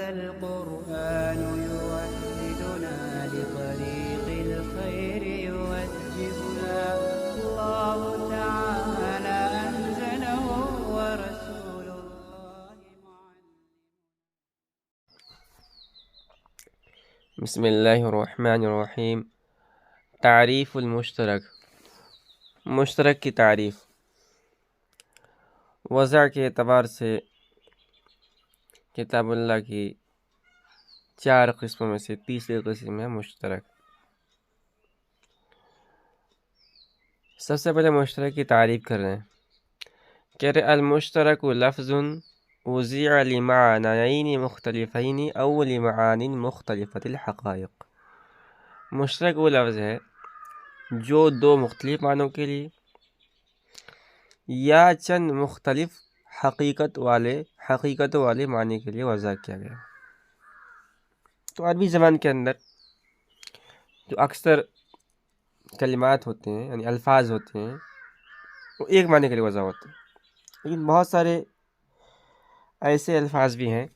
هذا القرآن يوحدنا لطريق الخير يوجهنا الله تعالى أنزله ورسول الله بسم اللہ الرحمن الرحیم۔ تعریف المشترک، مشترک کی تعریف۔ وضع کے اعتبار سے کتاب اللہ کی 4 قسموں میں سے تیسری قسم ہے مشترک۔ سب سے پہلے مشترک کی تعریف کر رہے ہیں، کہہ رہے المشترک لفظ وضع لمعنیین مختلفین او لمعان مختلفۃ الحقائق۔ مشترک وہ لفظ ہے جو 2 مختلف معنوں کے لیے یا چند مختلف حقیقتوں والے معنی کے لیے وضع کیا گیا۔ تو عربی زبان کے اندر جو اکثر کلمات ہوتے ہیں یعنی الفاظ ہوتے ہیں وہ ایک معنی کے لیے وضع ہوتے ہیں، لیکن بہت سارے ایسے الفاظ بھی ہیں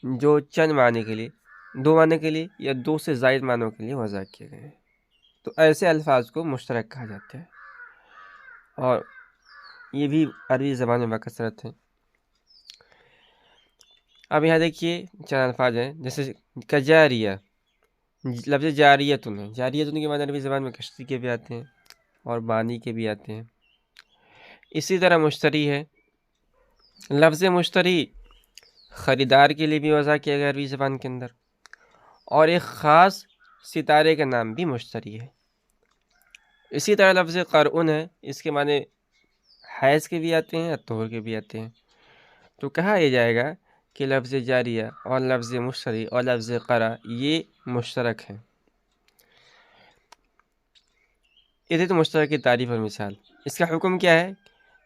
جو چند معنی کے لیے، 2 معنی کے لیے یا 2 سے زائد معنوں کے لیے وضع کیے گئے ہیں۔ تو ایسے الفاظ کو مشترک کہا جاتا ہے، اور یہ بھی عربی زبان میں بکثرت ہے۔ اب یہاں دیکھیے چند الفاظ ہیں، جیسے کجاریہ، لفظ جاریتن ہے۔ جاریتن کے معنی عربی زبان میں کشتی کے بھی آتے ہیں اور بانی کے بھی آتے ہیں۔ اسی طرح مشتری ہے، لفظ مشتری خریدار کے لیے بھی وضع کیا گیا عربی زبان کے اندر، اور ایک خاص ستارے کا نام بھی مشتری ہے۔ اسی طرح لفظ قرعن ہے، اس کے معنی حیض کے بھی آتے ہیں اور طہور کے بھی آتے ہیں۔ تو کہا یہ جائے گا کہ لفظ جاریہ اور لفظ مشتری اور لفظ قرع یہ مشترک ہیں۔ یہ تو مشترک کی تعریف اور مثال۔ اس کا حکم کیا ہے؟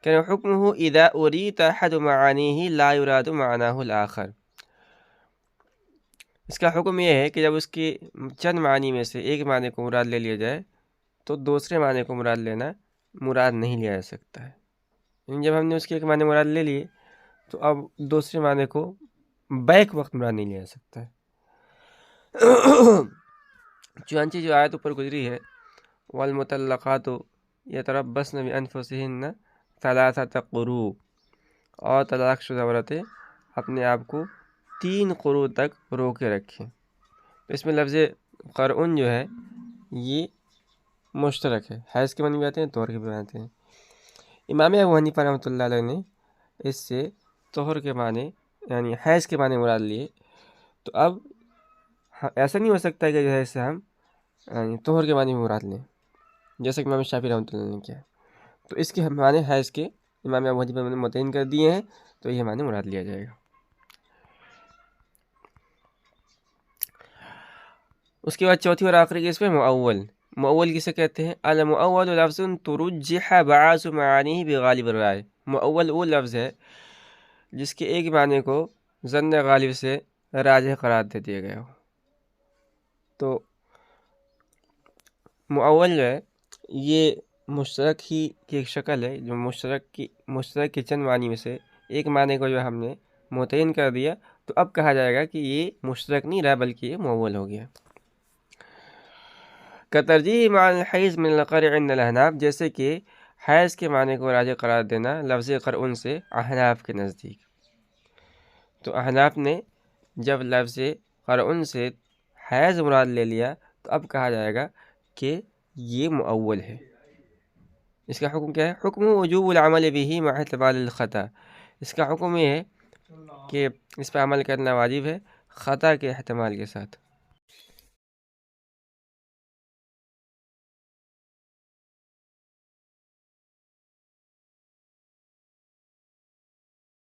کہ حکمہ اذا اریت احد معانیہ لا یراد معناہ الآخر۔ اس کا حکم یہ ہے کہ جب اس کے چند معنی میں سے ایک معنی کو مراد لے لیا جائے تو دوسرے معنی کو مراد نہیں لیا جا سکتا ہے۔ یعنی جب ہم نے اس کے ایک معنی مراد لے لیے تو اب دوسرے معنی کو بیک وقت مراد نہیں لیا جا سکتا ہے۔ چنانچہ جو آیت اوپر گزری ہے، والمطلقات یتربصن بانفسہن ثلاثۃ قروء، اور طلاق شدہ عورتیں اپنے آپ کو 3 قروء تک رو کے رکھیں۔ تو اس میں لفظ قرعن جو ہے یہ مشترک ہے، حیض کے معنی بھی آتے ہیں، طہر کے بھی آتے ہیں۔ امام ابو حنیفہ رحمۃ اللہ علیہ نے اس سے طہر کے معنی یعنی حیض کے معنی مراد لیے۔ تو اب ایسا نہیں ہو سکتا کہ جو ہے اسے ہم یعنی طہر کے معنی میں مراد لیں، جیسا کہ امام شافعی رحمۃ اللہ نے کیا۔ تو اس کے معنی حیض کے امام ابو حنیفہ نے متعین کر دیے ہیں، تو یہ معنی مراد لیا جائے گا۔ اس کے بعد چوتھی اور آخری قسم ہے مؤول۔ مؤول کسے کہتے ہیں؟ المؤول لفظ ترجح بعض معانیہ بغالب الرائے۔ مؤول وہ لفظ ہے جس کے ایک معنی کو ظن غالب سے راجح قرار دے دیا گیا ہو۔ تو مؤول جو ہے یہ مشترک ہی کی ایک شکل ہے، جو مشترک کے چند معنی میں سے ایک معنی کو جو ہم نے متعین کر دیا، تو اب کہا جائے گا کہ یہ مشترک نہیں رہا بلکہ یہ مؤول ہو گیا۔ کترجیح معنی الحیض من القرع عند الاحناف، جیسے کہ حیض کے معنی کو راجح قرار دینا لفظ قرعن سے احناف کے نزدیک۔ تو احناف نے جب لفظ قرعن سے حیض مراد لے لیا تو اب کہا جائے گا کہ یہ مؤول ہے۔ اس کا حکم کیا ہے؟ حکم وجوب العمل به مع احتمال الخطا۔ اس کا حکم یہ ہے کہ اس پہ عمل کرنا واجب ہے خطا کے احتمال کے ساتھ۔